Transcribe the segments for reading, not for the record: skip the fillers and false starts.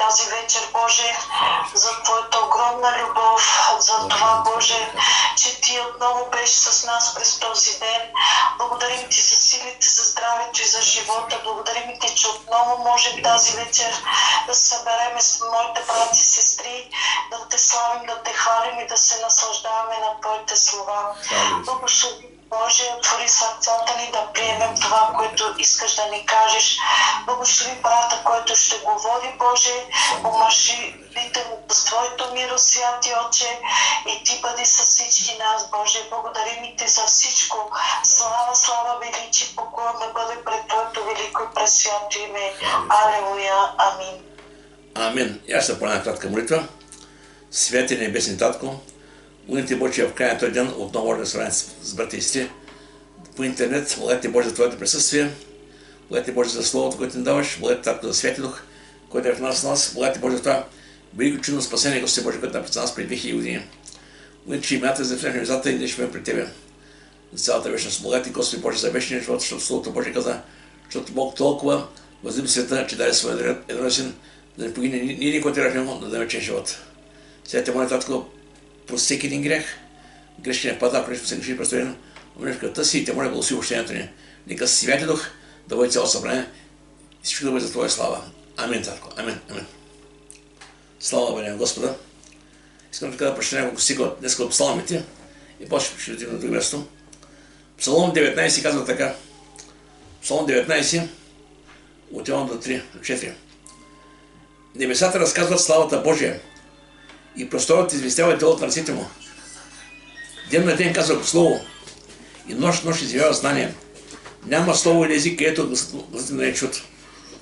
тази вечер, Боже, за Твоята огромна любов, за това, Боже, че Ти отново беше с нас през този ден. Благодарим Ти за силите, за здравето и за живота. Благодарим Ти, че отново можем тази вечер да се събереме с моите брати и сестри, да Те славим, да Те хвалим и да се наслаждаваме на Твоите слова. Благослови, Боже, отвори сърцата ни да приемем това, което искаш да ни кажеш. Благослови брата, който ще говори, Боже, омъжи му с Твоето миро, святи Отче, и Ти бъди с всички нас, Боже. Благодарим и Ти за всичко. Слава, слава, величи, покой да бъде пред Твоето велико и пресвято име. Алелуя. Амин. Амин. И аз ще правя кратка молитва. Святи небесни Татко, молим Те, Боже, в края на този ден отново да се с брати и сестри по интернет. Благодаря Ти, Боже, за Твоето присъствие. Благодаря Ти, Боже, за Словото, което ни даваш. Благодаря Ти, Татко, за Святи Дух, който е в нас. Благодаря Ти, Боже, за това велико чудно спасение, Господи Боже, което напред нас преди 2000 години. Благодаря, че имената за влезем визата и ние ще бъдем при Тебе за цялата вечност. Благодаря Ти, Господи Боже, за вечния живот, защото Словото Боже каза, защото Бог толкова възлюби света, че даде своя единороден син, да не погине ни никой от него, да даде вечен живот. Сега Те моля, Татко, прости всеки един грех, грешния път, ако нещо се греши престоянно, умреш в кръвта си и Те моля, благослови общението ни. Нека Святи Дух да бъде цяло събрание и всичко да бъде за Твоя слава. Амин, Татко. Амин. Амин. Слава бъде на Господа. Искам така да прочета няколко стиха днес от псалмите и после ще отидем на друго място. Псалом 19 казва така. Псалом 19 от 1 до 3, 4. Небесата разказват славата Божия и просторът известява делото на ръцете му. Ден на ден казва Слово и нощ изявява знание. Няма слово или език, където гласът не е чут.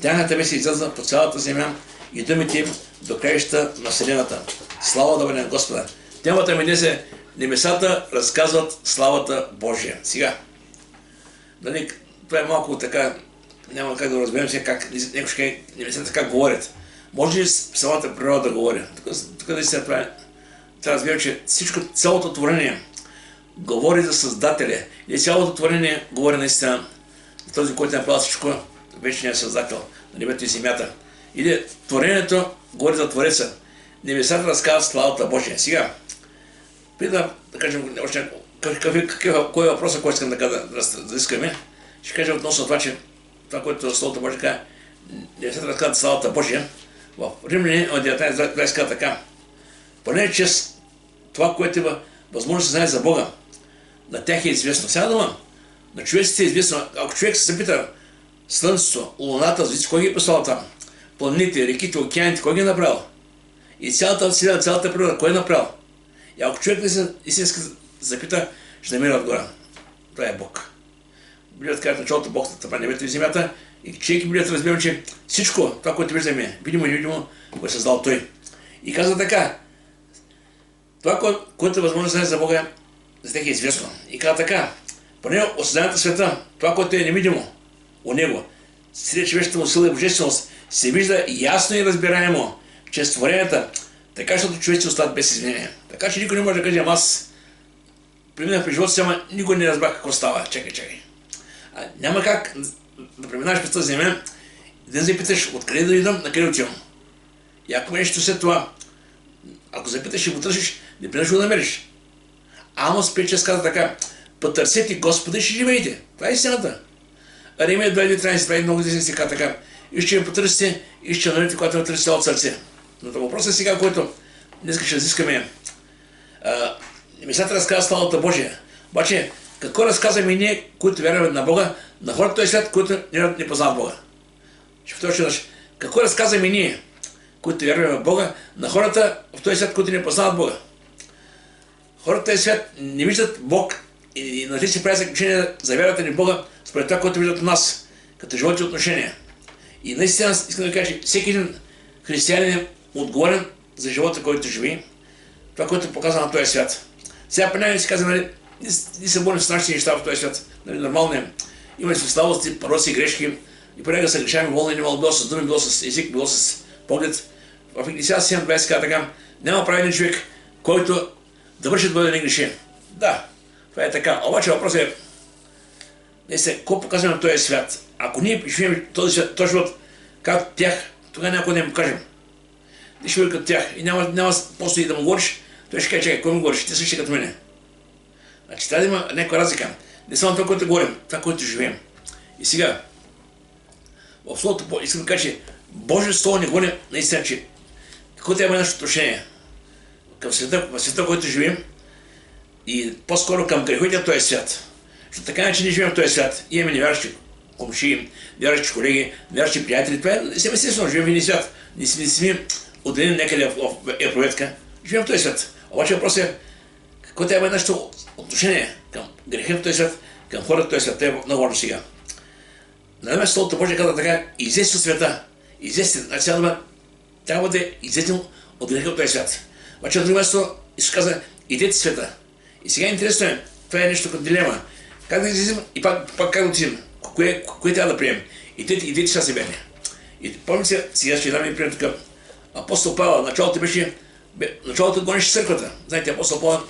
Тяхната вест изляза по цялата земя и думите им до краищата на вселената. Слава да бъде на Господа. Темата ми днес е небесата разказват славата Божия. Сега, дали, това е малко така, няма как да разберем сега как небесата как говорят. Може ли самата природа да говори? Тук наистина това е. Трябва да разберем, че всичко, цялото творение говори за Създателя. И цялото творение говори наистина за този, който е направил всичко, вечният Създател на небето и земята. Или творението говори за Твореца. Небесата разказват славата Божия. Сега, преди да кажем кой е въпросът, който искам да искаме, ще кажа относно това, че това, което Словото Божие казва, небесата разказват славата Божия. В Римляни 19:20 казва така. Поне чрез това, което има възможност да знае за Бога, на тях е известно. Сега дума, на човеците е известно. Ако човек се запита Слънцето, Луната, звездите, кой ги е послал там? Планините, реките, океаните, кой ги е направил? И цялата вселена, цялата природа, кой е направил? И ако човек не се истински запита, ще намери отгоре. Това е Бог. Библията казва, началото Бог стъпа небето и земята, и човек и Библията разбираме, че всичко това, което виждаме, видимо и невидимо, го е създал Той. И казва така, това, което е възможно да знае за Бога, за тях е известно. И казва така, поне от съзнанието света, това, което е невидимо у Него, сред човешката му сила и божественост, се вижда ясно и разбираемо чрез творенията, така, защото човеци остават без извинение. Така че никой не може да каже, аз преминах през живота си, ама никой не разбрах какво става. Чакай. Няма как да преминаваш през тази земя и да запиташ откъде да идвам, на къде отивам. И ако нещо след това, ако запиташ и го търсиш, не принаш го намериш. Амос 5:6 казва така, потърсете Господа и ще живеете. Това е истината. Римия 2:13, това е много известен стих така. И ще ме потърсите и ще намерите, когато ме търсите от сърце. Но това въпросът е сега, който днес ще разискаме. Небесата разказва славата Божия. Обаче, какво разказваме ние, които вярваме на Бога, на хората в този свят, които не познават Бога? Ще повторя, какво разказваме ние, които вярваме в Бога, на хората в този свят, които не познават Бога? Хората в този свят не виждат Бог и нали си прави заключение за вярата ни в Бога според това, което виждат от нас, като животи отношения. И наистина искам да кажа, всеки един християнин е отговорен за живота, който живее, това, което показва на този свят. Сега при нас си казва, нали, ние се борим с нашите неща в този свят. Нали, нормално е. Има си слабости, пороци, грешки. И понякога се грешаваме волни, немало било с думи, било с език, било с поглед. В Екклесиаст 7:20 казва така, няма праведен човек, който да върши да не греши. Да, това е така. Обаче въпросът е, какво показваме на този свят? Ако ние живеем този живот, както тях, тогава някой да им покажем. ти ще бъде като тях и няма после и да му говориш, той ще каже, чакай, кой му говориш, ти също като мене. Значи трябва да има някаква разлика. Не само това, което говорим, това, което живеем. И сега, в Словото искам да кажа, че Божие Слово не говори наистина, че какво трябва нашето отношение към света, в който живеем и по-скоро към греховете в този свят. Защото така че не живеем в този свят. Имаме невярващи комши, невярващи колеги, невярващи приятели. Това е естествено, живеем в един свят. Не сме отделени някъде в проветка. Живеем в този свят. Обаче въпросът е какво трябва нашето отношение към греха в този свят, към хората в този свят. Това е много важно сега. На мен Словото Божие казва така, излезте от света. Излезте, значи трябва да излезем от греха в този свят. Обаче на друго място Исус каза, идете в света. И сега интересно е, това е нещо като дилема. Как да излезем и пак как да отидем? Кое трябва да приемем? Идете сега себе. И помните, сега ще дам един пример тук. Апостол Павел, началото гонеше църквата. Знаете, апостол Павел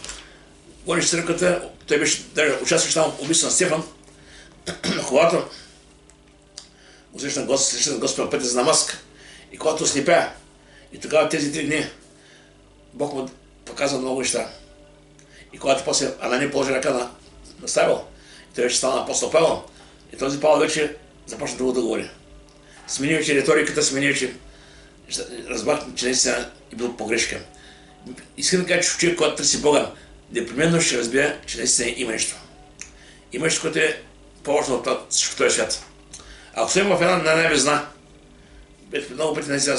гонеше църквата, той беше даже участващ там в убийство на Стефан. Когато срещна Господа пътя за Дамаск и когато слепя, и тогава тези 3 дни Бог му показва много неща. И когато после Анания положи ръка на Савел, той вече стана апостол Павел, и този Павел вече започна друго да говори. Смени вече риториката, смени вече разбрах, че наистина е бил погрешка. Искам да кажа, че човек, когато търси Бога, непременно ще разбира, че наистина има нещо. Има нещо, което е по-важно от всичко този свят. Ако сме в една везна, много пъти наистина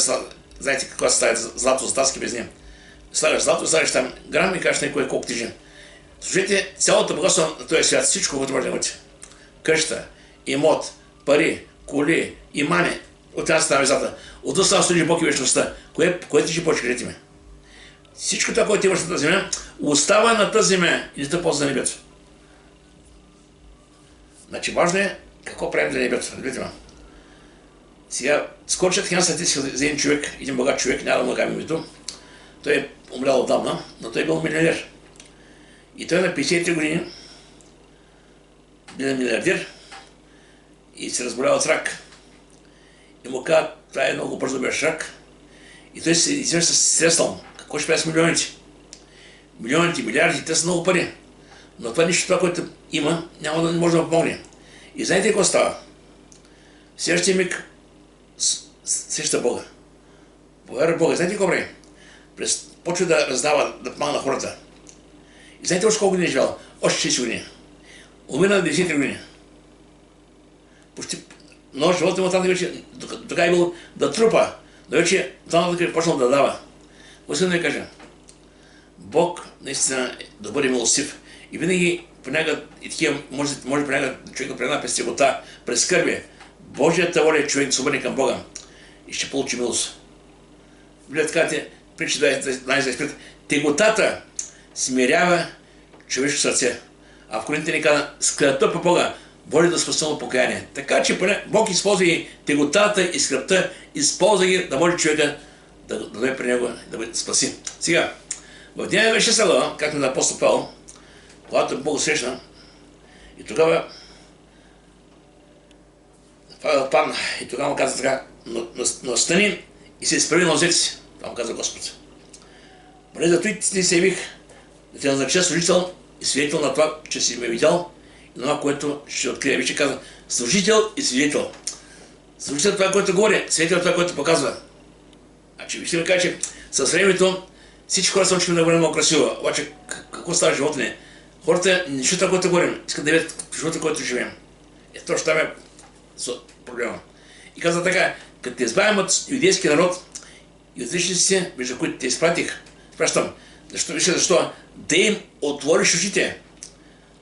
знаете каква се ставя злато, златарски везни. Слагаш злато, слагаш там грам и кажеш някой колко тежи. Слушайте, цялото богатство на този свят, всичко, което може да имате. Къща, имот, пари, коли, имане, от тази става везата. От това става служи Бог и вечността. Кое ти ще почекрете ме? Всичко това, което имаш на тази земя, остава на тази земя и не те ползва за небето. Значи важно е какво правим за небето. Разберете ме. Сега, скоро четах една статистика за един човек, един богат човек, няма да му кажа името. Той е умрял отдавна, но той е бил милионер. И той на 53 години бил милиардер и се разболява от рак. И му казва, това е много бързо беше рак. И той се извежда с средством. Какво ще прави с милионите? Милионите, милиарди, те са много пари. Но това нищо, това, което има, няма да не може да помогне. И знаете какво става? В следващия миг среща Бога. Повярва Бога. Знаете какво прави? Почва да раздава, да помага на хората. И знаете още колко години е живял? Още 60 години. Умира на 93 години. Почти, но живота му там вече, така е бил да трупа, но вече там е почнал да дава. Искам да ви кажа, Бог наистина е добър и милостив. И винаги понякога и такива, може понякога човек да премина през тегота, през скърби. Божията воля е човек да се обърне към Бога и ще получи милост. Вие така притча 12-25. Теготата смирява човешко сърце. А в Коринтите ни казва, скръпта по Бога води до спасително покаяние. Така че Бог използва и теготата и скръпта, използва ги да може човека да дойде при него да бъде спаси. Сега, в деня беше села, както на апостол Павел, когато Бог срещна, и тогава Павел падна и тогава му каза така, но стани и се изправи на нозете си. Това му каза Господ. Поне за той ти се явих да те назнача служител и свидетел на това, че си ме видял и на това, което ще открие. Вижте каза, служител и свидетел. Служител това, което говори, свидетел това, което показва. Значи, вижте ми кажа, че с времето всички хора са научили да говорим много красиво. Обаче, какво става в живота ни? Хората не чуват това, което говорим, искат да видят живота, който живеем. Точно това е проблема. И каза така, като те избавим от юдейски народ и от личниците, между които те изпратих, спращам, защо? Да им отвориш очите,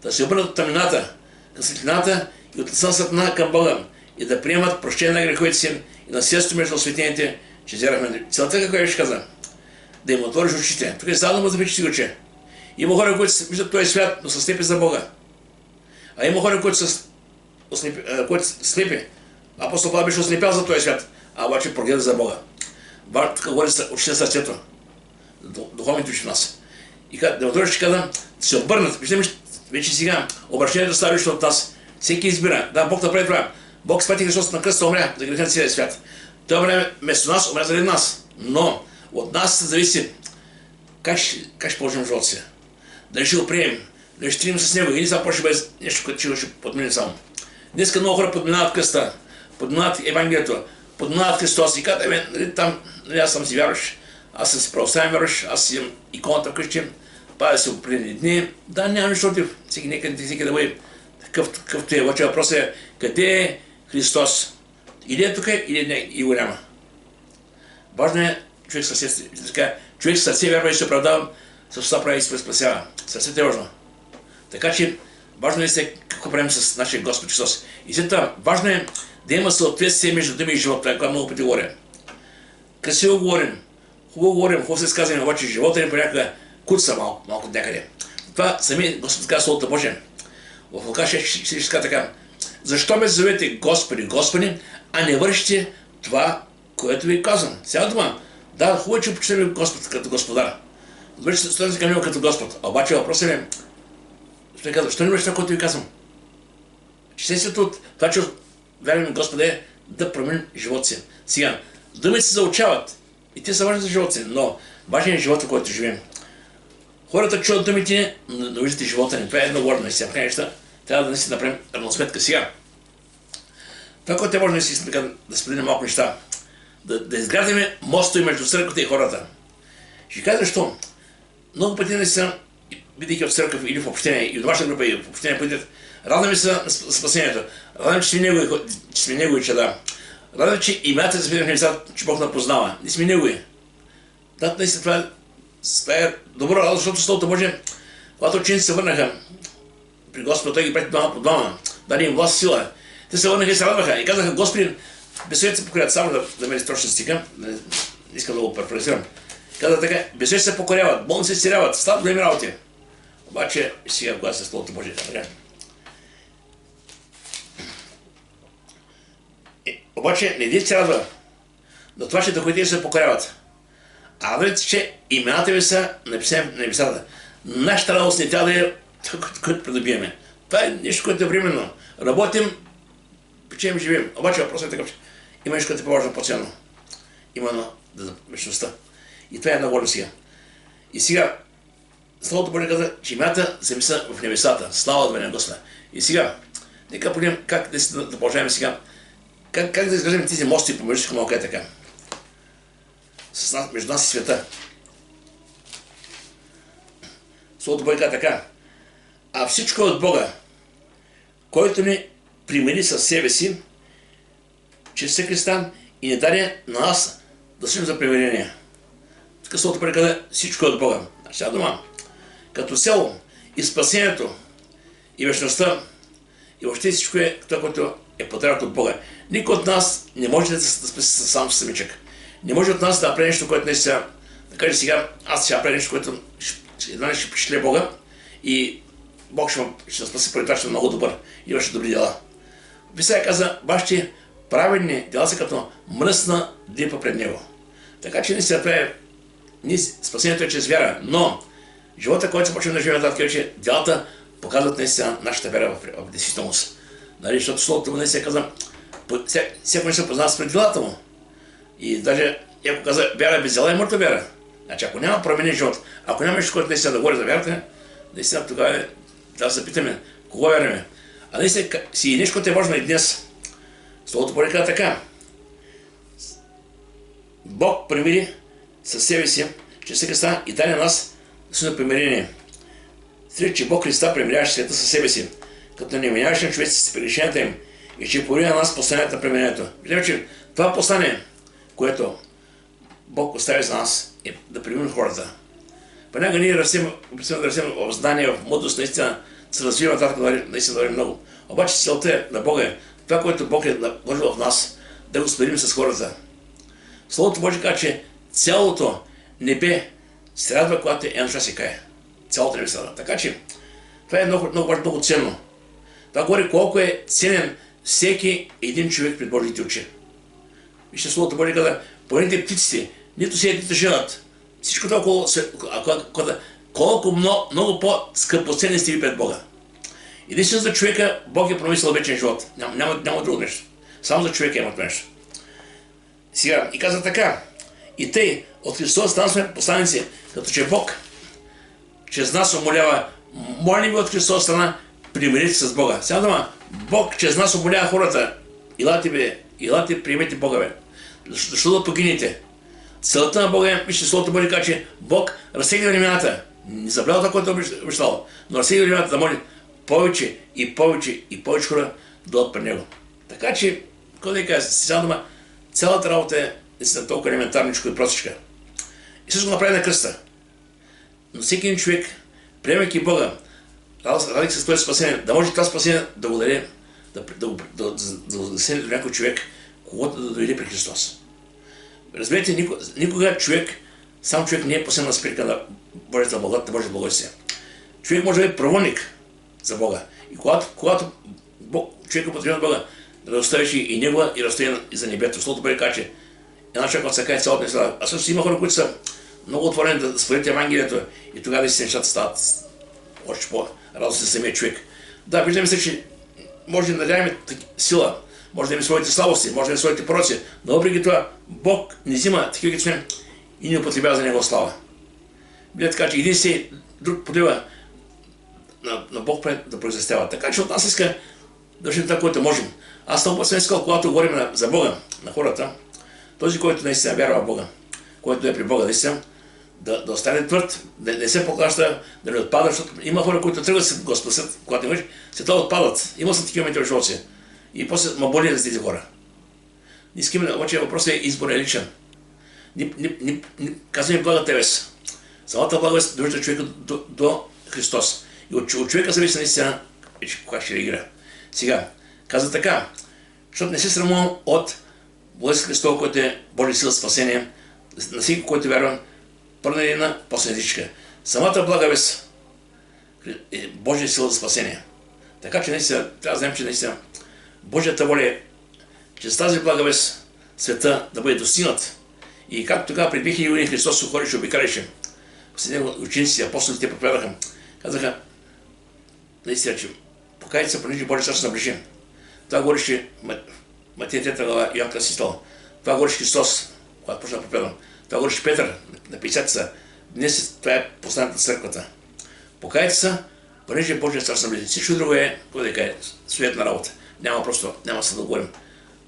да се обърнат от тъмнината към светлината и от лица на сатана към Бога и да приемат прощение на греховете си и наследството между осветените, че взерахме. Целта каква беше каза? Да им отвориш очите. Тук е задно му запичи си очи. Има хора, които виждат този свят, но са слепи за Бога. А има хора, които са слепи. Апостол Павел беше ослепял за този свят, а обаче прогледа за Бога. Тук говори за очите на сърцето. Духовните очи в нас. И Демотория ще казва, да се обърнат. Виждаме, вече сега обращението става лично от нас. Всеки избира. Да, Бог направи това. Бог спати Христос на кръста умря за греха на целия свят. Той умря вместо нас, умря заради нас. Но От нас зависи как ще положим живота си. Дали ще го приемем, дали ще тръгнем с него или само почне без нещо, което ще подмине само. Днеска много хора подминават кръста, подминават Евангелието, подминават Христос и казват, нали, там, нали, аз съм си вярваш, аз съм си православен вярваш, аз си имам иконата вкъщи, пазя се определени дни. Да, няма нищо против. Всеки да бъде какъвто е. Обаче въпросът е, къде е Христос? Или е тук, или не, и го няма. Важно е човек с сърце вярва и се оправдава, с уста прави и се спасява. Сърцето е важно. Така че важно е какво правим с нашия Господ Христос. И след това важно е да има съответствие между думи и живот. Това е което много пъти говоря. Красиво говорим, хубаво се изказваме, обаче живота ни понякога куца малко от някъде. Това сами Господ казва Словото Божие. В Лука 6 ще така. Защо ме зовете Господи, Господи, а не вършите това, което ви казвам? Сега дума. Да, хубаво, че почитаме Господ като Господар. Върши се стоите към него като Господ. А обаче въпросът е, ще казва, защо не върши това, което ви казвам? Честеството от това, че вярваме Господа е да променим живота си. Сега, думите се заучават и те са важни за живота си, но важен е живота, който живеем. Хората чуват думите, но виждате живота ни. Това е много важно. И сега неща, трябва да си направим равносметка. Сега, това, което е важно да споделим малко неща, да изграждаме мостове между църквата и хората. Ще кажа защо. Много пъти не са, бидейки от църква или в общение, и в домашна група, и в общение пътят, радваме се на спасението. Радваме, че сме негови чада. Радваме, че имената за в небесата, че Бог не познава. Не сме негови. Да, наистина това е добро, защото Словото Божие, когато ученици се върнаха при Господа, той ги прати двама по двама, даде им власт, сила. Те се върнаха и се радваха и казаха, Господи, безсъдите се покоряват. Само да ме точно стига, не искам да го перфразирам. Каза така, безсъдите се покоряват, болни се изцеляват, стават големи работи. Обаче сега, когато се Словото Божие, така. Обаче не се радва на това, че духовете се покоряват. А радвайте, че имената ви са написани на небесата. Нашата радост не трябва да е което придобиеме. Това е нещо, което е временно. Работим, печем, живеем. Обаче въпросът е такъв, че има нещо, което е по-важно по-ценно. Именно за вечността. И това е много важно сега. И сега, Словото Божие каза, че имената се мисля в небесата. Слава да бъде на Господа. И сега, нека погледнем как да продължаваме сега. Как да изграждаме тези мости помежду си, малко е така. Между нас и света. Словото Божие каза така. А всичко е от Бога, който ни примири със себе си, чрез Христа и не даде на нас да служим за примирение. Така Словото Божие каза, всичко е от Бога. Сега дома. Като цяло и спасението, и вечността, и въобще всичко е това, което е подарък от Бога. Никой от нас не може да спаси сам самичък. Не може от нас да направи нещо, което наистина, да каже сега, аз ще направя нещо, което едва ще впечатли Бога и Бог ще спаси преди това, ще е много добър и върши добри дела. Писая каза, вашите праведни дела са като мръсна дрипа пред Него. Така че наистина това е, спасението е чрез вяра, но живота, който започваме да живеем нататък, че делата показват наистина нашата вяра в действителност. Нали, защото Словото му наистина каза, всеки нещо познава спред делата му. И даже, ако каза, вяра без дела е мъртва вяра. Значи, ако няма променен живот, ако няма нещо, което наистина да говори за вярата, наистина тогава трябва да се питаме, кого вярваме. А наистина си нещо, което е важно и днес. Словото Божие каза така. Бог примири със себе си, чрез Христа и даде на нас да сме примирение. След, че Бог Христа примиряваше света със себе си, като не миняваше на човеците с прегрешенията им и че повери на нас посланието на примирението. Виждаме, че това послание, което Бог остави за нас, е да примирим хората. Понякога ние растем в знание, в мъдрост, наистина се развива нататък, наистина да много. Обаче целта на Бога е това, което Бог е вложил в нас, да го споделим с хората. Словото Божие казва, че цялото небе се радва, когато една душа се кае. Цялото небе се радва. Така че това е много важно, много ценно. Това говори колко е ценен всеки един човек пред Божиите очи. Вижте, Словото Божие казва, погледнете птиците, нито сеят, нито женат. Всичко това, колко много по-скъпоценни сте ви пред Бога. Единствено за човека Бог е промислил вечен живот. Няма друго нещо. Само за човека има това нещо. Сега, и каза така. И тъй, от Христос там сме посланици, като че Бог чрез нас умолява, молим ви от Христос страна, примирите с Бога. Сега дума, Бог чрез нас умолява хората, елате, приемете Бога, бе. Защото да погинете. Целта на Бога е, вижте, Словото Божие казва, че Бог разтегля времената. Не забравя това, което е обещал, но разтегля времената да може повече и повече и повече хора дойдат при Него. Така че, какво да ви кажа, сега дума, цялата работа е наистина толкова елементарничко и простичка. И също го направи на кръста. Но всеки един човек, приемайки Бога, радих се с това спасение, да може това спасение да го даде, да даде до някой човек, когото да дойде при Христос. Разберете, никога сам човек не е последна спирка на Божията благодат, на Божията благодатия. Човек може да е проводник за Бога. И когато човек употребява на Бога, да разставиш и Него, и разстави и за небето. Словото Божие казва, че една човек, който се каже цялата неща. А също има хора, които са много отворени да споделят Евангелието и тогава да си нещата стават още по-радостни за самия човек. Да, виждаме се, че може да надяваме сила, може да имаме своите слабости, може да имаме своите пороци, но въпреки това Бог не взима такива, като сме и не употребява за Него слава. Биде така, че един си друг потреба на Бог да произвестява. Така че от нас иска да вършим това, което можем. Аз много път съм искал, когато говорим за Бога, на хората, този, който наистина вярва в Бога, който е при Бога, наистина, да остане твърд, да не се поклаща, да не отпада, защото има хора, които тръгват да се го спасят, когато имаш, след това отпадат. Има са такива моменти в живота си. И после ма боли за тези хора. Не искаме, обаче въпросът е избор е личен. Казваме благотевест. Самата благовест довежда човека до Христос. И от човека зависи наистина, кога ще реагира. Сега, казва така, защото не се срамувам от Благовест Христова, който е Божия сила спасение, на всеки, който вярва, пърна една, после езичка. Самата благовест е Божия сила за спасение. Така че наистина, трябва да знаем, че наистина Божията воля е, чрез тази благовест света да бъде достигнат. И както тогава пред 2000 години Христос се ходеше, обикаляше, последните ученици, апостолите проповядаха, казаха, наистина, че покаяйте се, понеже Божия царство наближи. Това говореше Матея 3 глава, Йоан Кръстител. Това говореше Христос, когато почна да проповядам. Това говореше Петър на 50-та. Днес това е посланието на църквата. Покаяйте се, понеже Божия царство наближи. Всичко друго е, какво да кажа, суетна работа. Няма се да говорим.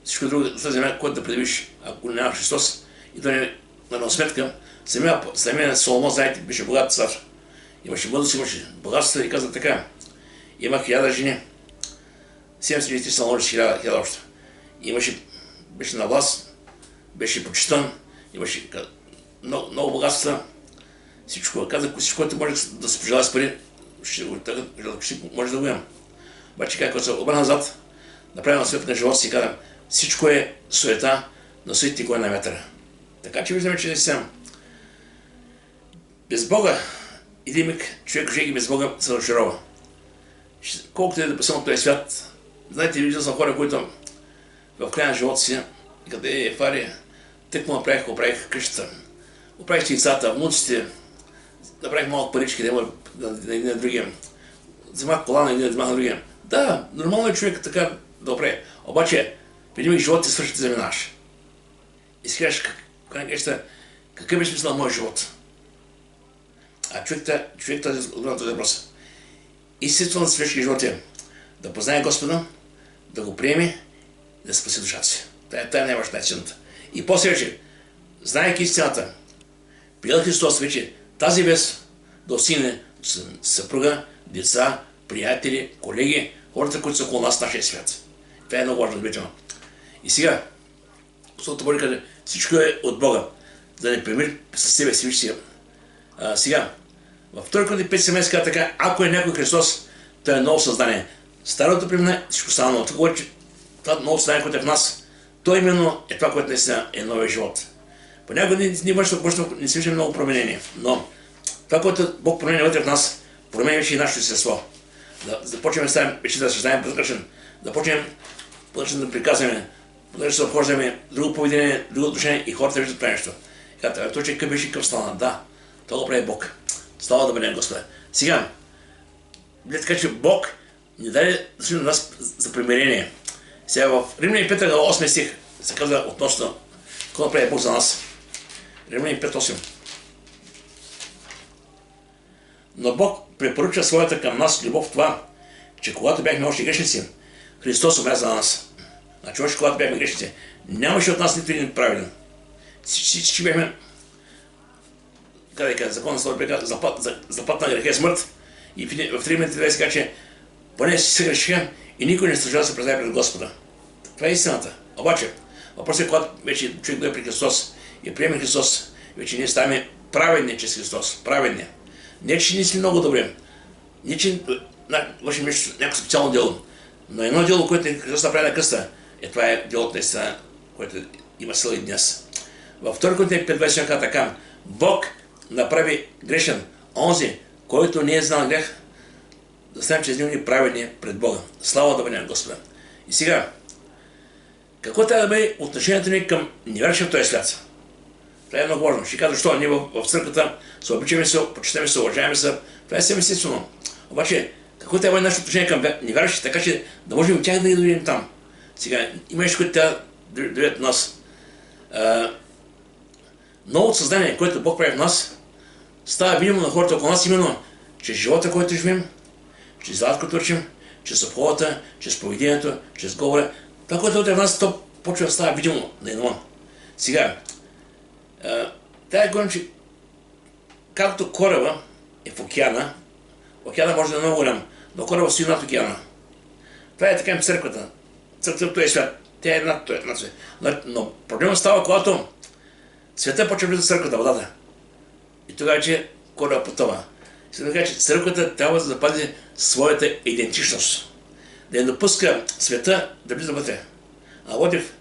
Всичко друго е тази земя, което да предвиш, ако няма Христос, и да не на сметка, самия Соломон, знаете, беше богат цар. Имаше мъдрост, имаше богатство и каза така. Има 1000 жени, 70 жени са наложи 1000 още. Беше на власт, беше почитан, имаше много богатства. Всичко, каза, всичко, което може да се пожелава с пари, може да го имам. Обаче, когато се обърна назад, направи на свет на живота си и каза, всичко е суета, но суетите го е на вятъра. Така че виждаме, че наистина без Бога, един миг човек живее без Бога се разочарова. Колкото е да писам от този свят, знаете, виждал съм хора, които в края на живота си, къде е фари, тъкмо оправиха къщата, оправиха децата, внуците, направих малко парички, да има на един на другия, вземах кола на един на другия. Да, нормално е човек така да оправи. Обаче, преди ми живот ти свърши да заминаш. И си кажеш, какъв е смисъл на моя живот? А човек тази отговорът този въпрос. Истинството на свещия живот е да познае Господа, да го приеме и да спаси душата си. Тая не е ваша най-ценната. И после вече, знаейки истината, приел Христос вече тази вест да остигне съпруга, деца, приятели, колеги, хората, които са около нас в нашия свят. Това е много важно да бъдем. И сега, Словото Божие казва, всичко е от Бога, да не примир със себе си. Виж сега, във 2 Коринтияни 5:17 казва така, ако е някой Христос, той е ново създание. Старото премина, всичко става ново. Това, че това ново създание, което е в нас, то именно е това, което наистина е новия живот. Понякога ние не се виждаме много променение, но това, което Бог променя вътре в нас, променя вече и нашето естество. Да започнем да ставим вече да съзнаем по-различен, да почнем по-различен да приказваме, да обхождаме друго поведение, друго отношение и хората виждат това нещо. Казвате, той човек беше къв стана. Да, това го прави Бог. Слава да бъде Господа. Сега, така че Бог ни даде на нас за примирение. Сега в Римляни 5 глава 8 стих се казва относно какво прави Бог за нас. Римляни 5:8. Но Бог препоръча своята към нас любов в това, че когато бяхме още грешници, Христос умря за нас. Значи още когато бяхме грешници, нямаше от нас нито един правилен. Всички бяхме, закон на бяха заплата на греха е смърт. И в Римляните 2 се казва, че поне си съгрешиха и никой не стражава да се признае пред Господа. Това е истината. Обаче, въпросът е, когато вече човек дойде при Христос и приеме Христос, вече ние ставаме праведни чрез Христос. Праведни. Не, че ние сме много добри. Не, че вършим някакво специално дело. Но едно дело, което Христос направи на кръста, това е делото на истина, което има сила и днес. Във 2 Коринтияни 5:21 казва така: Бог направи грешен онзи, който не е знал грех, да станем чрез него ни праведни пред Бога. Слава да бъде на Господа. И сега, какво трябва да бъде отношението ни към невярващия в този свят? Това е много важно. Ще кажа, защо ние в църквата се обичаме се, почитаме се, уважаваме се. Това е съвсем естествено. Обаче, какво трябва да бъде нашето отношение към невярващите, така че да можем от тях да ги дойдем там? Сега, има нещо, което трябва да дойдат от нас. Новото съзнание, което Бог прави в нас, става видимо на хората около нас, именно чрез живота, който живеем, чрез делата, които вършим, чрез обходата, чрез поведението, чрез говора. Това, което е в нас, то почва да става видимо на едно. Сега, трябва да говорим, че както кораба е в океана може да е много голям, но кораба стои над океана. Това е така и църквата. Църквата е свят. Тя е над свят. Но проблемът става, когато света почва да влиза в църквата, водата. И тогава, че кораба потъва. Сега да кажа, че църквата трябва да запази своята идентичност. Да не допуска света да влиза вътре. А Лодив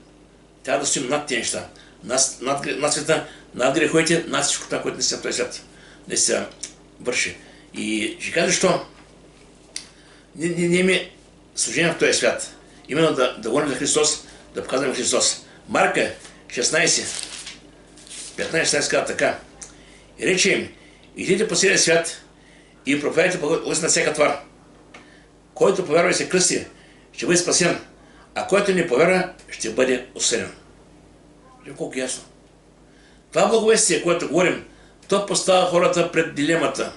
трябва да стоим над тези неща. Над света, над греховете, над всичко това, което не се в този свят. Не се върши. И ще кажа защо. Ние имаме служение в този свят. Именно да говорим за Христос, да показваме Христос. Марка 16, 15 казва така: и рече им: идите по целия свят и проповядайте благодат на всяка твар. Който повярва и се кръсти, ще бъде спасен, а който не повярва, ще бъде осъден. Колко ясно. Това благовестие, което говорим, то поставя хората пред дилемата.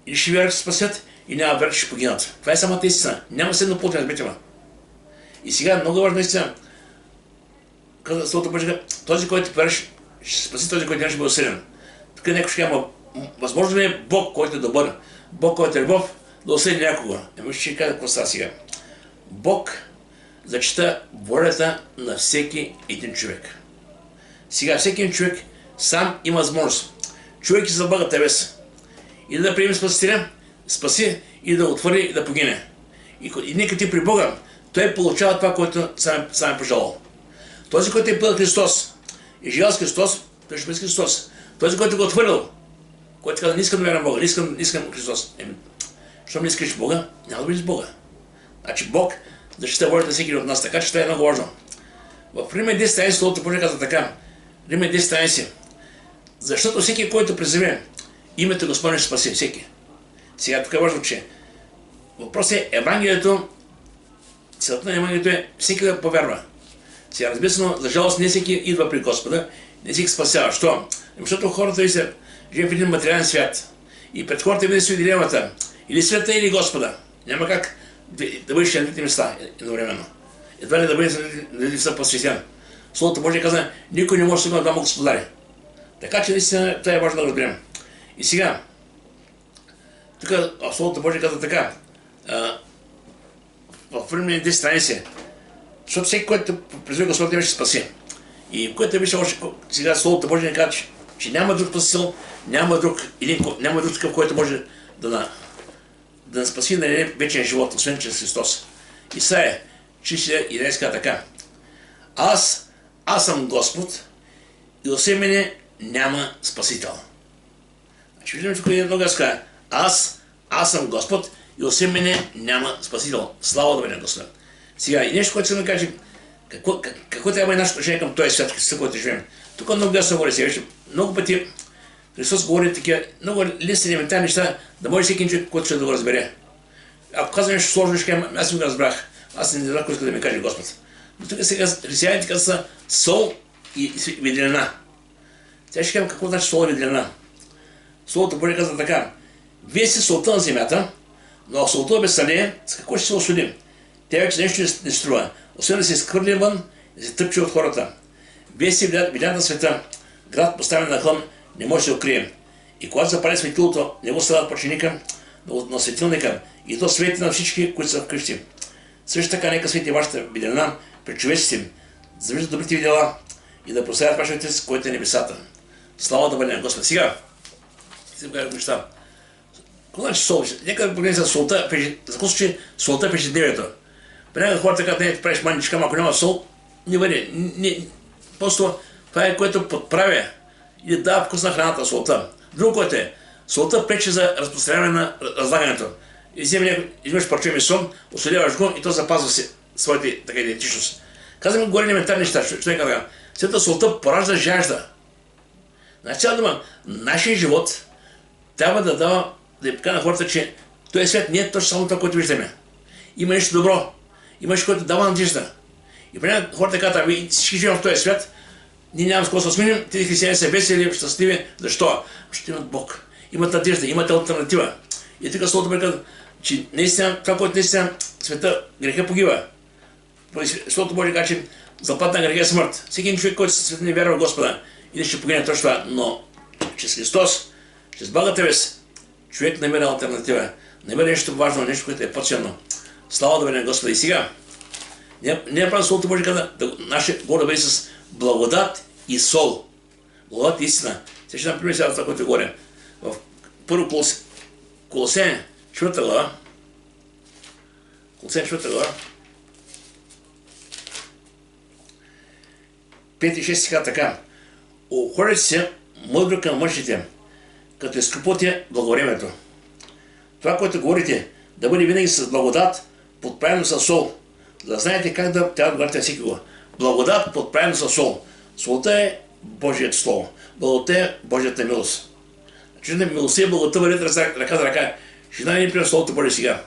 Или ще вярват, че спасят, и няма вярват, че ще погинат. Това е самата истина. Няма се едноплотен, разберете ме. И сега много важна истина. Каза Словото Божие, този, който повярва, ще спаси, този, който не ще бъде осъден. Тук някой ще казва, възможно ли е Бог, който е добър, Бог, който е любов, да осъди някого? Ще кажа какво става сега. Бог зачита волята на всеки един човек. Сега всеки един човек сам има възможност. Човек се забъга тебе и да приеме Спасителя, спаси, и да отвърли, и да погине. И нека ти при Бога, той получава това, което сам е пожелал. Този, който е пил Христос и живял с Христос, той ще бъде с Христос. Този, който го отвърлял, който каза: не искам да вярвам Бога, не искам Христос. Щом не искаш Бога, няма да бъдеш с Бога. Значи Бог защита волята на всеки от нас, така че това е много важно. В Римляни 10:13 Словото Божие казва така: Римляни 10:13: защото всеки, който призове името Господне, ще спаси. Всеки. Сега тук е важно, че въпросът е Евангелието, целта на Евангелието е всеки да повярва. Сега разбира се, за жалост не всеки идва при Господа, не всеки спасява. Що? Защото хората ви се живеят в един материален свят. И пред хората ви стои дилемата: или света, или Господа. Няма как да бъдеш на двете места едновременно. Едва ли да бъдеш на двете места посветен. Словото Божие каза: никой не може да се има двама господари. Така че наистина това е важно да разберем. И сега, тук Словото Божие каза така: в Римляни 10:13, защото всеки, който призове Господа, ще спаси. И което беше още сега Словото Божие каза, че няма друг спасител, няма друг такъв, който може да спаси на вечен живот, освен чрез Христос. Исаия 6:11 каза така: аз съм Господ и освен мене няма спасител. Значи виждаме тук много каза: аз съм Господ и освен мене няма спасител. Слава да бъде на Господа. Сега и нещо, което съм да кажа, какво трябва да е нашето отношение към този свят, с който живеем. Тук много ясно говори сега. Много пъти Христос говори такива много лесни, елементарни неща, да може всеки човек, който ще да го разбере. Ако казвам нещо сложно, ще кажа: аз не го разбрах. Аз не разбрах, иска да ми каже Господ. Но тук сега християните са сол и виделина. Сега ще кажем какво значи солова виделина. Словото Божие казва така: вие сте солта на земята, но ако солта обесалее, с какво ще се осудим? Тя вече нещо не струва, освен да се изхвърли вън и се тъпче от хората. Вие сте видят на света, град поставен на хълм, не може да се укрие. И когато запали светилото, не го стават поченика на светилника, и то свети на всички, които са вкъщи. Също така нека свети вашата виделина пред човеците, да виждат добрите ви дела и да прославят вашия Отец, който е небесата. Слава да бъде на Господ. Сега, ще кажа неща. Какво значи сол? Нека да погледнем за солта, за какво случай солта в ежедневието. Понякога хората казват, не, правиш маничка, ако няма сол, не бъде. Просто това е, което подправя и дава вкус на храната, солта. Друго, което е, солта пречи за разпространяване на разлагането. Взимаш парче месо, осоляваш го и то запазва своята идентичност. Казваме горе елементарни неща, що е казва. След солта поражда жажда. Значи цяла дума, нашия живот трябва да дава, да покажа на хората, че този свят не е точно само това, което виждаме. Има нещо добро, има нещо, което дава надежда. И понякога хората казват, вие всички живеем в този свят, ние нямаме с какво да сменим, тези християни са весели, щастливи. Защо? Защото имат Бог, имат надежда, имат алтернатива. И тук Словото Божие казва, че наистина, това, което наистина света, греха погива. Словото Божие казва, че заплата на греха е смърт. Всеки един човек, който света не вярва в Господа, или ще погине точно това, но чрез Христос, чрез Благата вест, човек намери алтернатива, намери нещо важно, нещо, което е по-ценно. Слава да бъде на Господа. И сега, не е правилно Словото Божие казва, нашия Бог да бъде с благодат и сол. Благодат и истина. Сега ще например сега това, което говоря. В първо Колосеяни, 4 глава, Колосеяни 4 глава, 5 и 6 стиха така: обходете се мъдро към мъжите, като изкупвате благовремието. Това, което говорите, да бъде винаги с благодат, подправено с сол, да знаете как да трябва да говорите всеки го. Благодат, подправено с сол. Солта е Божието Слово. Благодата е Божията милост. Значи, милостта и благодата вървят ръка за ръка. Ще дай ни пример Словото Божие сега.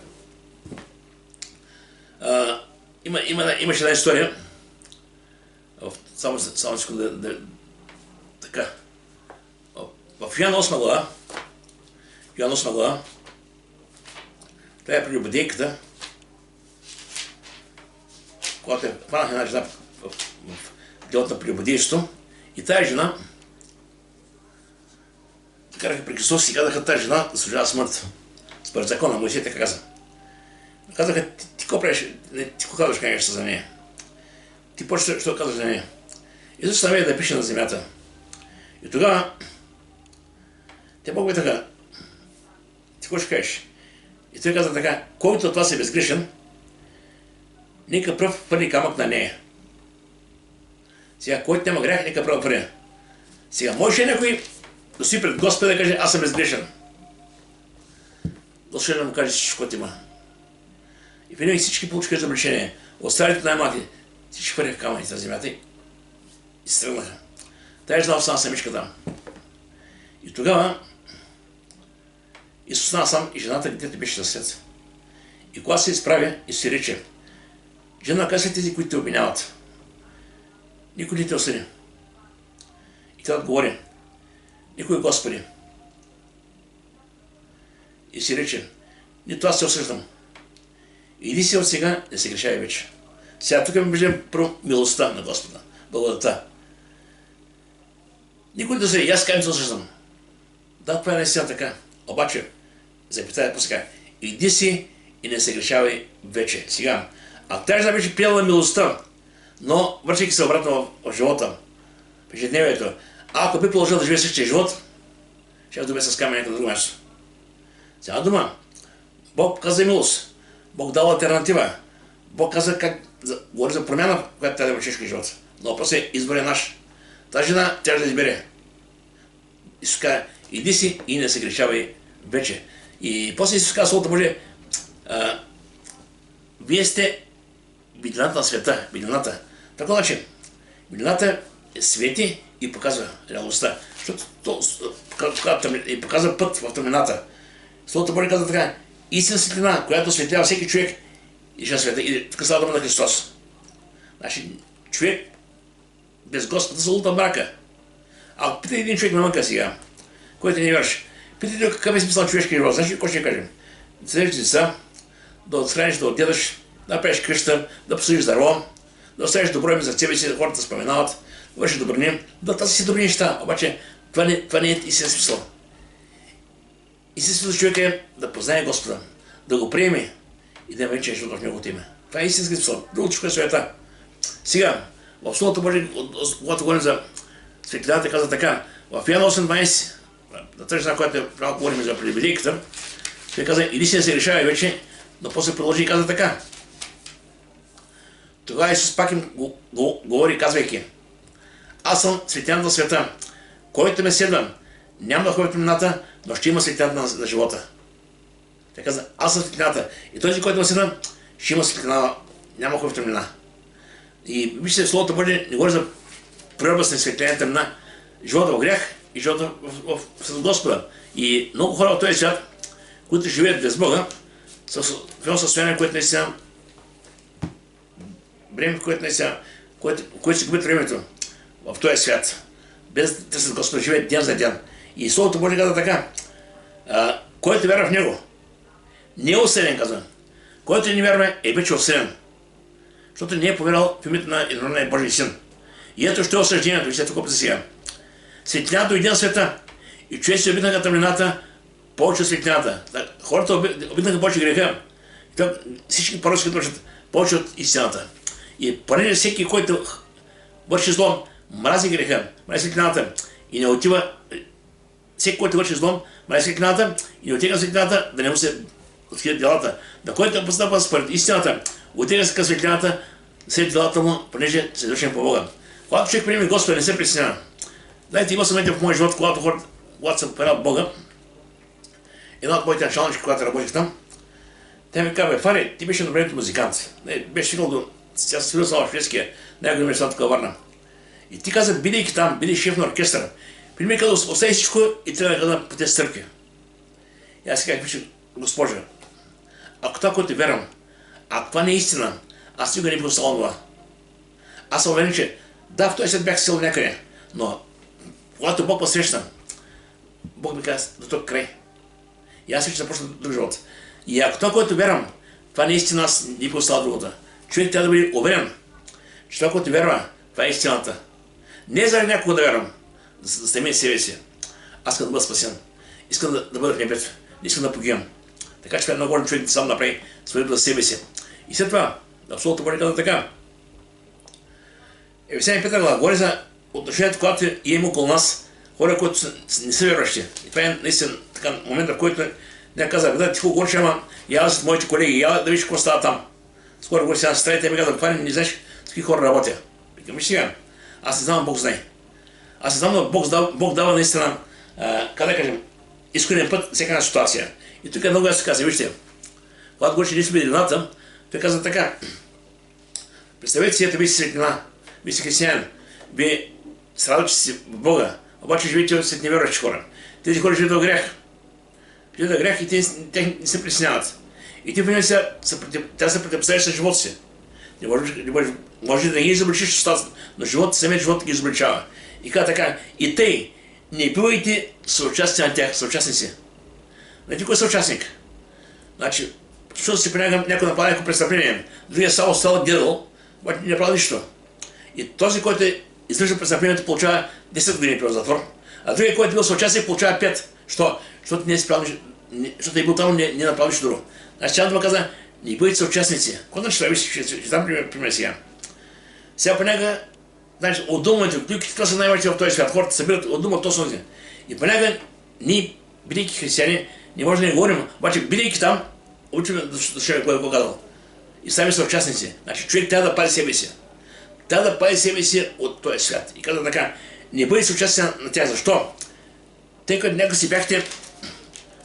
Имаше една история. Само секунда така. В Йоан 8 глава, това е прелюбодейката, когато е хванах една жена в делото на прелюбодейството, и тая жена караха при Христос и казаха тази жена да служава смърт. Според закона, Моисей така каза. Казаха, ти какво правиш? Ти какво казваш нещо за нея? Ти почва, що казваш за нея? Исус намери да пише на земята. И тогава те Бог така, ти какво ще кажеш? И той каза така, който от вас е безгрешен, нека пръв първи камък на нея. Сега, който няма грях, нека пръв първи. Сега, може ли някой да стои пред Господа да каже, аз съм безгрешен? Господа да му каже всичко, което има. И винаги всички получиха изобличение. От старите най-малки, всички хвърляха камъните на земята и се тръгнаха. Тая жена остана самичка там. И тогава Исус стана сам и жената, детето беше на свет. И когато се изправя и се рече, жена, казва тези, които те обвиняват. Никой не те осъди. И тя отговори, никой, Господи. И си рече, нито аз се осъждам. Иди си от сега, не се грешавай вече. Сега тук ми виждам про милостта на Господа, благодата. Никой да се и аз казвам, се осъждам. Да, това е наистина така. Обаче, запитая по сега, иди си и не се грешавай вече. Сега, а тази жена беше приела милостта, но връщайки се обратно в живота, в ежедневието, ако би продължил да живее същия живот, ще добре с камък някъде друго място. Сега дума, Бог каза милост, Бог дал алтернатива, Бог каза как говори за промяна, която трябва да има човешки живот. Но после избор е наш. Тази жена трябва да избере. Исус каза, иди си и не се грешавай вече. И после Исус каза Словото Божие, вие сте виделината на света, виделината. Така начин, виделината свети и показва реалността. Защото и показва път в тъмнината. Словото Божие казва така, истина светлина, която светлява всеки човек и ще света. И тук става дума на Христос. Значи, човек без Господа залута мрака. Ако питай един човек навънка сега, който не вярваш, питай какъв е смисъл на човешкия живот, значи какво ще кажем? Да седеш деца, да отхраниш, да отгледаш, да направиш къща, да посадиш дърво, да оставиш добро име за себе си, да хората споменават, да вършиш добрини, да тази си добри неща. Обаче това не е истинен смисъл. Истинен смисъл човек е да познае Господа, да го приеме и да има вече живот в Неговото име. Това е истински смисъл. Другото човек е света. Сега, в Словото Божие, когато говорим за светлината, каза така, в Йоан 8:12, на тъжна, която малко говорим за прибедейката, той каза, или си не се решава вече, но после продължи и каза така. Тогава Исус пак им говори, казвайки, аз съм светлината на света, който ме следва, няма да ходи в тъмнината, но ще има светлината на живота. Той каза, аз съм светлината. И този, който ме следва, ще има светлина, няма да ходи в тъмнина. И вижте, Словото Божие не говори за природна светлина, тъмнина, живота в грях и живота с Господа. И много хора в този свят, които живеят без Бога, са в едно състояние, което наистина време, което наистина, което се губят времето в този свят, без да търсят Господа, живеят ден за ден. И Словото Божие казва така, който вярва в Него, не е осъден, казва. Който не вярва, е вече осъден. Защото не е повярвал в името на единородния Божий Син. И ето ще е осъждението, вижте тук за сега. Светлината дойде на света и човек се обиднаха тъмнината повече от светлината. Хората обиднаха повече греха. Всички пророци вършат повече от истината. И понеже всеки, който върши зло, мрази греха, мрази светлината и не отива, всеки, който върши зло, мрази светлината и не отига светлината, да не му се открият делата. На който постъпва според истината, отига се към светлината, след делата му, понеже се държим по Бога. Когато човек приеме Господа, не се притеснява. Знаете, има съмнение в моя живот, когато съм поверил Бога, една от моите началнички, когато работих там, тя ми казва, Фари, ти беше добре музикант. Беше стигнал до... Тя се свирил в шведския, най-големия университет тук Варна. И ти каза, бидейки там, бидей шеф на оркестъра, при мен каза, остави всичко и трябва да гледам по тези църкви. И аз си казах, вижте, госпожа, ако това, което вярвам, ако това не е истина, аз никога не бих оставал това. Аз съм уверен, че да, в този свят бях сил някъде, но когато Бог посрещна, Бог ми каза, до тук край. И аз вече започна друг живот. И ако това, което вярвам, това не е истина, аз не бих оставал другото. Човек трябва да бъде уверен, че това, което вярва, това е истината. Не е заради някого да вярвам, за да стремя себе си. Аз искам да бъда спасен. Искам да бъда в небето. Не искам да погивам. Така че много важно човек да сам направи своето за себе си. И след това, в Словото Божие казва така. Ефесяни 5 глава говори за отношението, когато има около нас хора, които не са вярващи. И това е наистина така момент, в който не казах, да, ти говориш, ама я с моите колеги, я да виж какво става там. Скоро говори сега с сестрата и ми казва, това не знаеш с какви хора работя. Викам, виж сега, аз не знам, Бог знае. Аз не знам, но Бог дава наистина, как да кажем, изходен път всяка една ситуация. И тук много ясно каза, вижте, когато говориш един сме едината, той каза така. Представете си, ето вие си светлина, вие си християнин, вие се радвате си в Бога, обаче живеете след невярващи хора. Тези хора живеят в грях. Живеят в грях и те не се притесняват. И ти в него трябва да се противопоставиш с живота си. Може да ги изобличиш чувствата, но самият живот ги изобличава. И каза така, и тъй, не бивайте съучастници на тях, съучастници. Знаете кой е съучастник? Значи, защото си принягам някой направи някакво престъпление, другия само стал гледал, обаче не прави нищо. И този, който е извършил престъплението, получава 10 години в затвор, а другия, който е бил съучастник, получава 5. Що? Защото не е справил, защото е бил там, не направи нищо друго. Значи, тя каза, не бъдете съучастници. Какво значи това? Ще дам пример сега. Сега понякога, значи, от думата, клюките, това са най-важните в този свят. Хората събират от дума точно. И понякога, ние, бидейки християни, не може да не говорим, обаче бидейки там, учим да ще кой го казал. И сами са участници. Значи човек трябва да пази себе си. Трябва да пази себе си от този свят. И каза така, не бъде съучастници на тях. Защо? Тъй като някога си бяхте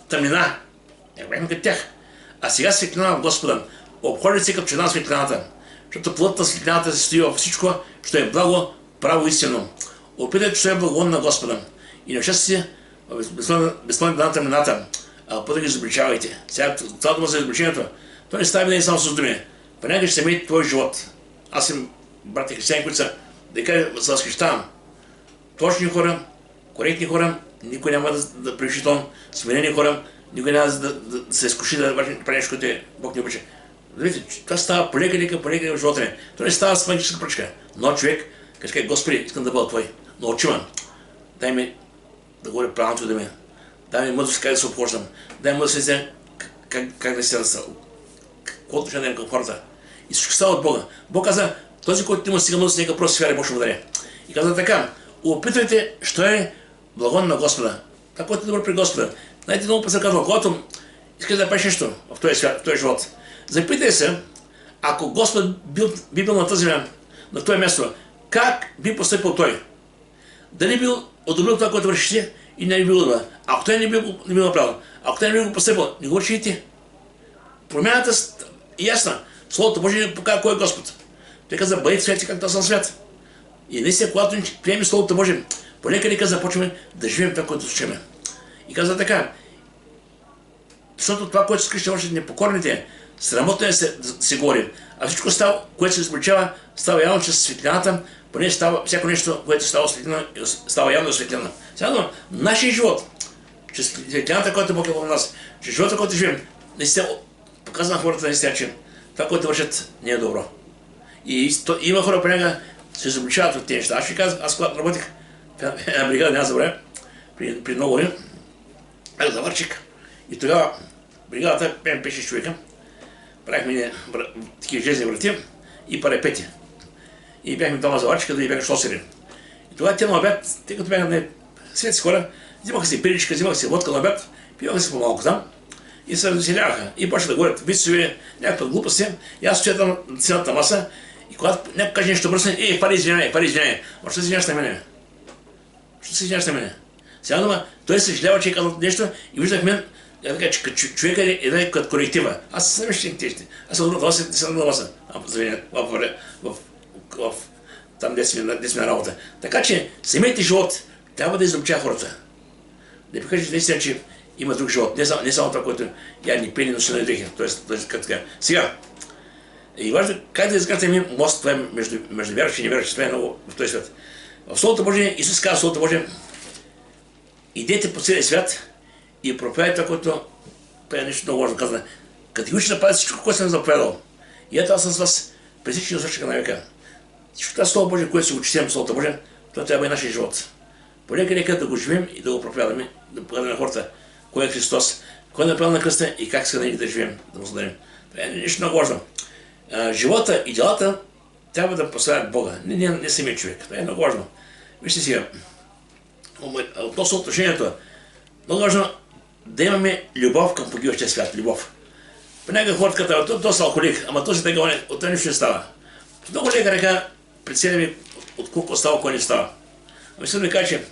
тъмнина. Не бяхме като тях. А сега светлина в Господа. Обходите се като че на светлината. Защото плътта на светлината се стои във всичко, що е благо, право, истинно. Опитайте, че е благоволно на Господа. И не участвайте безплънните на тъмнината, а път да ги изобличавайте. Сега това дума за изобличението, то не става винаги само с думи. Понякога ще се мете твой живот. Аз съм брати християни, които са, да кажа, се възхищавам. Точни хора, коректни хора, никой няма да превиши тон, смирени хора, никой няма да се изкуши да прави нещо, което Бог не обича. Видите, това става полека в живота ми. Това не става с магическа пръчка. Но човек, каже, Господи, искам да бъда Твой. Научи ме. Дай ми да говоря правилното да ми. Дай ми мъдрост как да се обхождам. Дай ми мъдрост да как да се разса. Какво отношение към хората. И всичко става от Бога. Бог каза, този, който има сега мъдрост, нека просто вяра Бог ще му даде. И каза така, опитвайте, що е благо на Господа. Това, което е добро при Господа. Знаете, много път се казва, когато искаш да правиш нещо в този живот, запитай се, ако Господ би бил на тази земя, на това място, как би постъпил Той? Дали бил одобрил това, което вършиш ти и не би бил добър? Ако Той не бил направил, ако Той не бил го постъпил, не го върши и ти. Промяната е ясна. Словото Божие ни показва кой е Господ. Той каза, бъдете свети, както аз съм свят. И наистина, когато приемем Словото Божие, полека започваме да живеем това, което учиме. И каза така, защото това, което скръща още непокорните, срамотно е да се говори. А всичко става, което се изполучава, става явно чрез светлината, поне става всяко нещо, което става светлина, става явно светлина. Сега, нашия живот, чрез светлината, която Бог е в нас, чрез живота, който живеем, наистина показва на хората наистина, че това, което вършат, не е добро. И има хора, понякога се изобличават от тези неща. Аз ще казвам, аз когато работих в една бригада, няма забравя, при много години, заварчик. И тогава бригадата бяхме 5-6 човека, правихме такива железни врати и парапети. И бяхме двама заварчика, да и бяха шлосери. И тогава те на обяд, тъй като бяха светски хора, взимаха си пиричка, взимаха си водка на обяд, пиваха си по-малко там и се развеселяваха. И почнаха да говорят вицове, някаква глупости. И аз стоя там на цялата маса и когато някой каже нещо бръсне, пари извиняй. Ма що се извиняш на мене? Що се извиняш на мене? Сега дома, той се съжалява, че е казал нещо и виждах мен, че човека е като коректива. Аз съм съвещен тещи. Аз съм на маса. Там, де сме работа. Така че, семейте живот трябва да изобчава хората. Да покажете наистина, че има друг живот. Не само това, което ядни пени, но ще на дрехи. Тоест, така. Сега, и важно как да изградим мост това между вярващи и невярващи. Това е много в този свят. В Словото Божие, Исус казва в Словото Божие, идете по целия свят и проповядайте това, което е нещо много важно казано. Категорично нападете всичко, което съм заповядал. И ето аз съм с вас през всички насочка на века. Всичко това Слово Божие, което си го четем в Словото Божие, това трябва да е нашия живот. Полека да го живеем и да го проповядаме, да показваме на хората кой е Христос, кой е направил на кръста и как се да живеем, да му благодарим. Това е нещо много важно. Живота и делата трябва да поставят Бога, не самия човек. Това е много важно. Вижте сега, относно отношението, много важно да имаме любов към погиващия свят, любов. Понякога хората казват, то са алкохолик, ама този тега от това нищо не става. Много лека ръка преценяме от колко става, кой не става. Но искам да кажа, че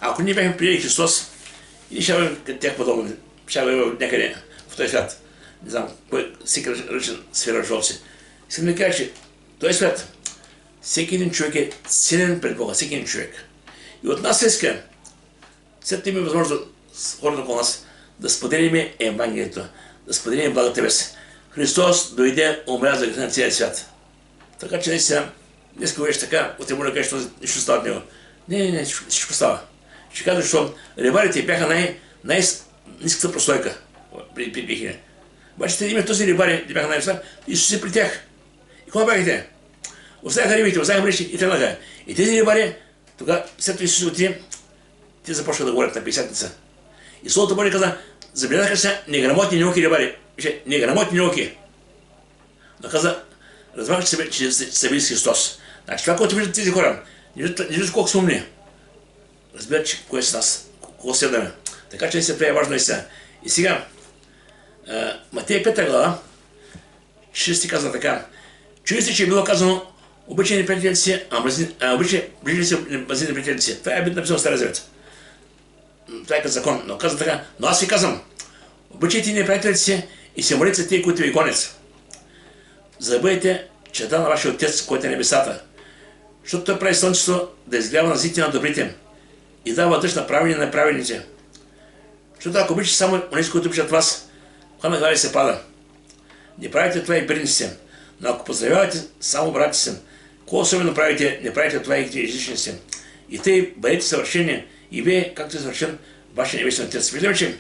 ако ние бяхме приели Христос, и ще бъдем като тях подобни, ще бъдем някъде в този свят. Не знам, кой всеки ръчен сфера в живота си. Искам да кажа, че този свят, всеки един човек е силен пред Бога, всеки един човек. И от нас иска, след има възможност с хората около нас, да споделим Евангелието, да споделим благата вест. Христос дойде, умря за греха на целия свят. Така че наистина, днес говориш така, от му да кажеш, че нищо става от него. Не, всичко става. Ще кажа, защото рибарите бяха най-ниската прослойка при бихине. Обаче те имат този рибари, бяха най-висока, и са при тях. И кога бяха те? Оставяха рибите, оставяха мрежи и тръгнаха. И тези рибари, тогава, след това Исус отиде, те започнаха да говорят на Петдесетница. И Словото Божие каза, забелязаха се неграмотни науки рибари. Неграмотни науки. Но каза, разбраха, че са били с Христос. Значи това, което виждат тези хора, не виждат колко са умни. Разбират, че кое е с нас, колко следваме. Така че не се прави важно и сега. И сега, Матея 5 глава, 6 казва така. Чуете, че е било казано, обичай неприятелите си, обичай ближните си, мрази неприятелите си. Това е написано в Стария Завет. Това е като закон, но казва така. Но аз ви казвам, обичайте неприятелите си и се молете за тия, които ви гонят. За да бъдете чета на вашия Отец, който е небесата. Защото той прави слънцето да изгрява на злите на добрите и дава дъжд на правилни и на неправилните. Защото ако обичате само онези, които обичат вас, хвана глава се пада. Не правите това и бедниците, но ако поздравявате само братите си, кого особено правите, не правите това и езичниците. И тъй бъдете съвършени и вие, както е съвършен, вашия небесен Отец. Виждаме, че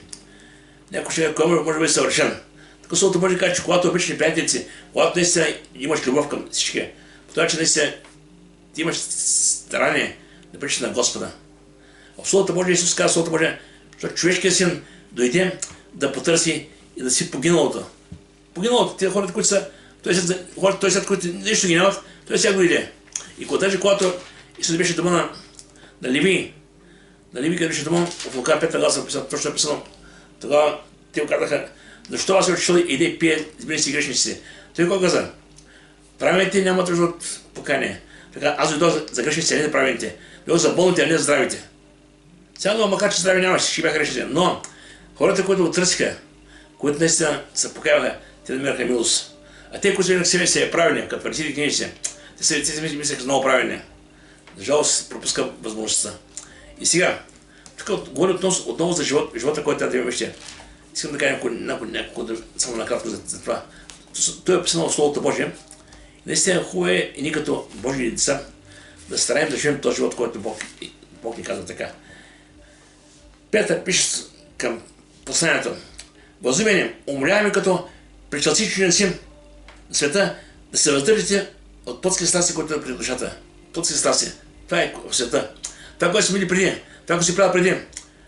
някой ще кой може да бъде съвършен. Така Словото Божие каже, че когато обичаш неприятелите си, когато наистина имаш любов към всички, по това, че наистина ти имаш старание да пречиш на Господа. В Словото Божие Исус казва Словото Божие, защото човешкият син дойде да потърси и да си погиналото. Погиналото, тези хората, които са, той след които нищо ги нямат, той сега го иде. И когато Исус беше дома на Леви, къде беше дома, в Лука 5 глава точно е писано, тогава те го казаха, защо аз се отишъл и иде пие, избери си грешници си. Той го каза, правилните нямат нужда от покаяние. Така, аз дойдох за грешниците, а не за правилните. Дойдох за болните, а не за здравите. Сега макар че здрави нямаше, ще бяха грешници. Но хората, които го търсиха, които наистина се покаяха, те намираха милост. А те, които са себе си правилни, като фарисеите книжици, те си мислеха много правилни. За жалост пропуска възможността. И сега, тук говоря отново за живота, който трябва да имаме ще. Искам да кажа няколко само накратко за това. Той е писано в Словото Божие. Наистина хубаво е и ние като Божии деца да стараем да живеем този живот, който Бог ни казва така. Петър пише към посланието. Възлюбени, умоляваме като причалци чужденци на света да се въздържите от плътски страсти, които е пред душата. Плътски страсти. Това е в света. Това, което сме били преди, това, което си правил преди,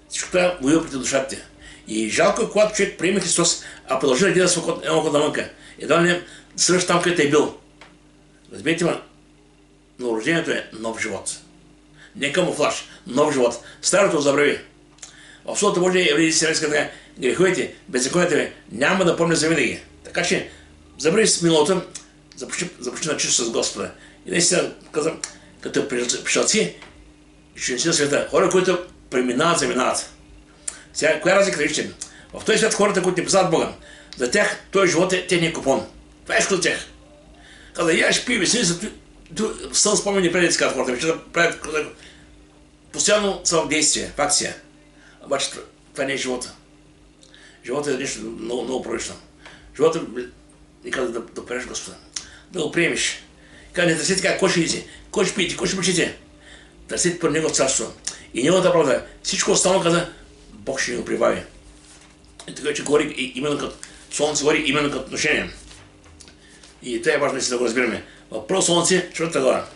всичко това воюва пред душата ти. И жалко е, когато човек приеме Христос, а продължи да гледа едно ход навънка. Едва не да свърши там, където е бил. Разберете ме, но рождението е нов живот. Не камуфлаж, нов живот. Старото забрави. В Словото Божие Евреи 17 така, греховете, беззаконията ви няма да помня завинаги. Така че забрави с миналото, започни на чисто с Господа. И наистина казвам, като пришелци и чужденци на света, хора, които преминават, заминават. Сега, коя разлика вижте? В този свят хората, които не познават Бога, за тях този живот е техния купон. Това е за тях. Каза, я ще пи, весели се, сън спомени преди си казват хората, да правят постоянно са в действие, в акция. Обаче това не е живота. Живота е нещо много, много пролично. Живота ни казва да приемеш Господа, да го приемеш. Каза, не търсите така, кой ще идите, кой ще пиете, кой ще мъчите. Търсите по Него царство. И Неговата правда, всичко останало каза, Бог ще ни го прибави. И така, че говори именно като Солнце, говори именно като отношение. И това е важно да го разбираме. В Първо Солнце, 4 глава.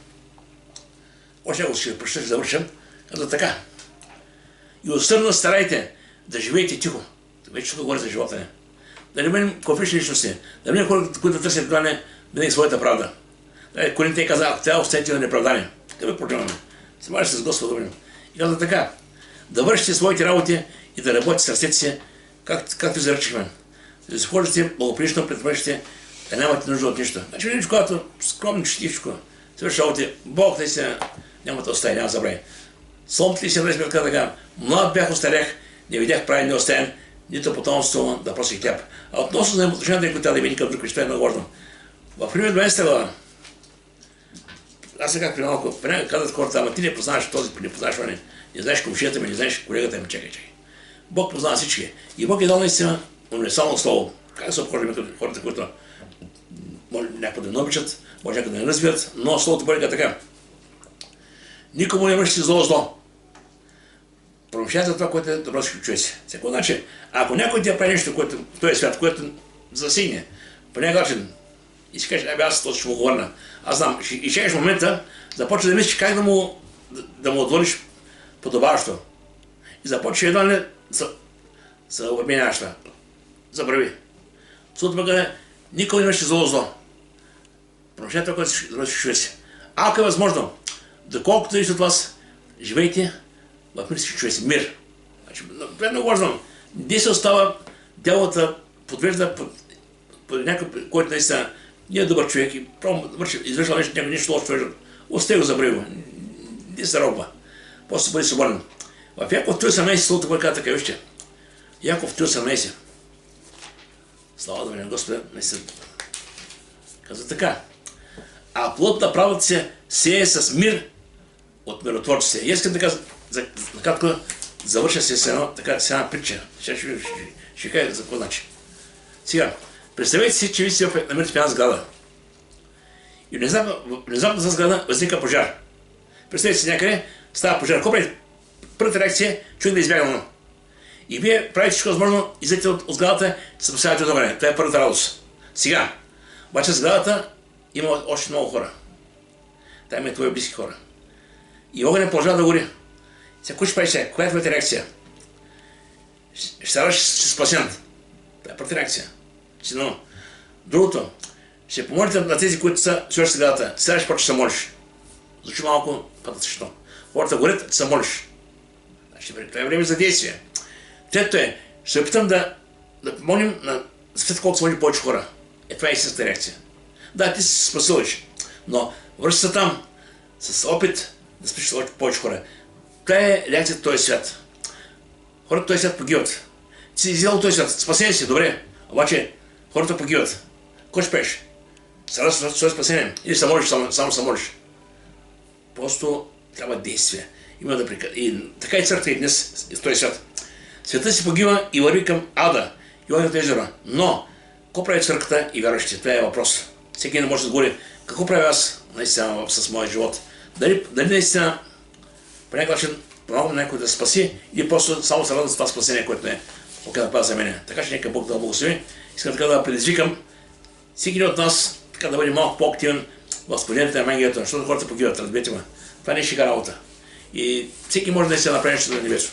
Още ако ще прочета, ще завършам. Казва така. И усърдно старайте да живеете тихо. Вече тук говори за живота ни. Да не бъдем конфликтни личности. Да не бъдем хората, които търсят това не винаги своята правда. Коринтей каза, ако тя оставите на неправдание. Какъв е проблемът? Се може с Господа да бъдем. И казва така. Да вършите своите работи и да работите с сърцето си, както заръчихме. Да се хождате благоприлично пред мъжите, да нямате нужда от нищо. Значи видиш, когато скромно четичко се върши работи, Бог наистина няма да остави, няма да забрави. Псалом 37 така, млад бях, остарях, не видях правилен неостоян, нито потомство да проси хляб. А относно за взаимоотношенията, които трябва да има никакъв друг, това е много важно. В пример 12 глава, аз сега при малко, казват хората, ама ти не познаваш този, не познаваш мене, не знаеш комшията ми, не знаеш колегата ми, чакай. Бог познава всички. И Бог е дал наистина универсално слово. Как се обхождаме като хората, които може някакво да не обичат, може някакво да не разбират, но словото Божие е така. Никому не върши зло. Промишляйте за това, което е добро си човек си. Всеко значи, ако някой ти прави нещо, което в този свят, което засигне, по някакъв начин, и си кажеш, аз този ще му го върна. Аз знам, и чекаш момента, започва да мислиш как да му отвориш подобаващо. И започва едва не се обменяваш това. Забрави. Словото Божие никой не върши зло. Промишляйте това, което си добро си човек си. Ако е възможно, доколкото зависи от вас, живейте в мир си човек си. Мир. Значи, е много важно. Не се остава дяволата подвежда под някой, който наистина не е добър човек и извършва нещо лошо човек. Остави го забрави. Не се робва. После бъде свободен. В Яков 3:18 Словото Божие казва така, вижте. Яков 3:18. Слава да бъде Господа, наистина. Казва така. А плод на правото се сее с мир от миротворците. И искам така, накратко, завърша се с една притча. Ще кажа за какво значи. Сега, представете си, че ви се намирате в една сграда. И внезапно за сграда възниква пожар. Представете си някъде, става пожар. Какво прави Първата реакция е човек да избягва. И вие правите всичко възможно, излезете от сградата, се спасявате от огъня. Това е първата радост. Сега, обаче в сградата има още много хора. Там е твои близки хора. И огъня продължава да гори. Сега, кой ще прави сега? Коя е твоята реакция? Ще ставаш спасен. Това е първата реакция. Другото, ще помолите на тези, които са свършат сградата. Ставаш почва се молиш. Звучи малко пътъчно. Хората горят, се молиш. Това е време за действие. Третото е, ще се опитам да помолим на света колко се може повече хора. Това е истинската реакция. Да, ти се спасилиш, но връща се там с опит да спиш повече хора. Това е реакцията в този свят. Хората в този свят погиват. Ти си изял този свят, спасен си, добре, обаче хората погиват. Кой ще пееш? Сега своето спасение. Или се молиш, само се молиш. Просто трябва действие. Има да и така и църква и днес в този свят. Светът си погива и върви към ада и огненото езеро. Но, какво прави църквата и вярващите? Това е въпрос. Всеки не може да отговори. Какво правя аз наистина с моя живот? Дали наистина по някакъв начин помагам на някой да спаси или просто само се радвам за това спасение, което не е да пада за мен. Така че нека Бог да благослови. Искам така да предизвикам всеки от нас така да бъде малко по-активен в споделянето на Евангелието, защото хората погиват, разберете ме. Това не е шега работа. И всеки може да се направи нещо за небесо.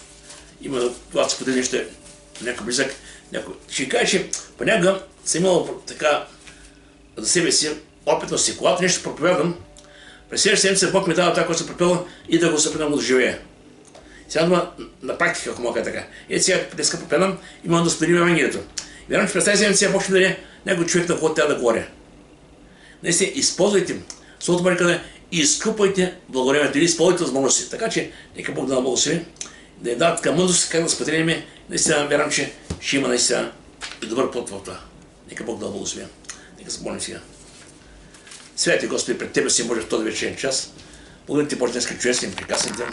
Има това се сподели нещо някой близък. Ще кажа, че понякога съм имал така за себе си опитност си. Когато нещо проповядам, през следващата седмица Бог ми дава това, което съм пропил и да го се опитам да доживея. Сега на практика, ако мога така. Сега днеска проповядам, имам да споделим Евангелието. Вярвам, че през тази седмица Бог ще ми даде някой човек, на който трябва да говоря. Наистина, използвайте Словото Божие и изкупвайте благовремието или използвайте възможности. Така че, нека Бог да благослови, да я дадат така мъдрост, как да споделим. Наистина, вярвам, че ще има наистина и добър плод в това. Нека Бог да благослови. Нека се молим сега. Святи Господи, пред Тебе си може в този вечерен час. Благодаря Ти, Боже, днес човешки и прекрасен ден.